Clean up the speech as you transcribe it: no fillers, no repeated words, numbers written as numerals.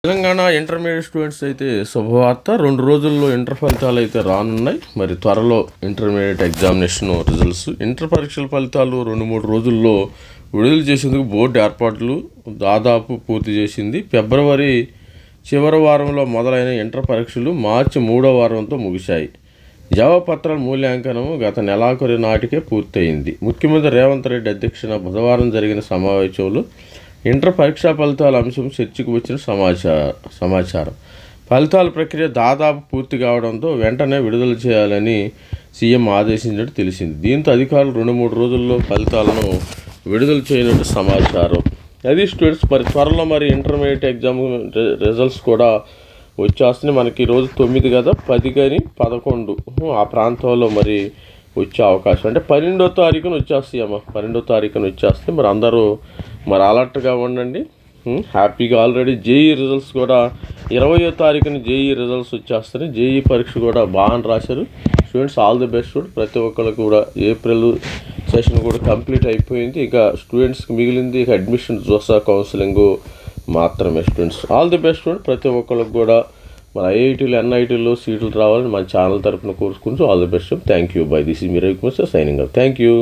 Telangana intermediate students అయితే శుభవార్త. 2 రోజుల్లో ఇంటర్ ఫలితాలు అయితే రానున్నాయి. మరి త్వరలో ఇంటర్మీడియట్ ఎగ్జామినేషన్ రిజల్ట్స్, ఇంటర్ పరీక్షల ఫలితాలు 2-3 రోజుల్లో విడుదల చేసేందుకు బోర్డు ఏర్పాట్లు దాదాపు పూర్తి చేసింది. ఫిబ్రవరి చివరి వారంలో మొదలైన ఇంటర్ పరీక్షలు మార్చి 3వ వారంతో ముగిశాయి. జవాబుపత్రాల మూల్యాంకనం గత నెలాఖరు నాటికే పూర్తయింది. ముఖ్యమంత్రి రేవంత్ రెడ్డి అధ్యక్షతన బుధవారం జరిగిన సమావేశంలో ఇంటర్ పరీక్షా ఫలితాల అంశం చర్చకు వచ్చిన సమాచారం. ఫలితాల ప్రక్రియ దాదాపు పూర్తి కావడంతో వెంటనే విడుదల చేయాలని సీఎం ఆదేశించినట్టు తెలిసింది. దీంతో అధికారులు 2-3 రోజుల్లో ఫలితాలను విడుదల చేయనట్టు సమాచారం. అది స్టూడెంట్స్, మరి త్వరలో మరి ఇంటర్మీడియట్ ఎగ్జామ్ రిజల్ట్స్ కూడా వచ్చేస్తున్నాయి. మనకి ఈరోజు 9 కదా, 10 కానీ 11 ఆ ప్రాంతంలో మరి వచ్చే అవకాశం, అంటే 12వ తారీఖున వచ్చేస్తాయి అమ్మ. 12వ తారీఖున వచ్చేస్తే మరి అందరూ మరి అలర్ట్గా ఉండండి, హ్యాపీగా. ఆల్రెడీ జేఈ రిజల్ట్స్ కూడా 20వ తారీఖున జేఈ రిజల్ట్స్ వచ్చేస్తాయి. జేఈ పరీక్ష కూడా బాగా రాశారు students. All the best student. ప్రతి ఒక్కరికి కూడా ఏప్రిల్ సెషన్ కూడా కంప్లీట్ అయిపోయింది. ఇక స్టూడెంట్స్కి మిగిలింది ఇక అడ్మిషన్ జోసా కౌన్సిలింగ్ మాత్రమే. Students all the best student. ప్రతి ఒక్కరికి కూడా మన ఐఐటీలు ఎన్ఐటీల్లో సీట్లు రావాలని మన ఛానల్ తరఫున కోరుకుంటూ all the best. Thank you. By. This is me Ravikumar signing up. Thank you.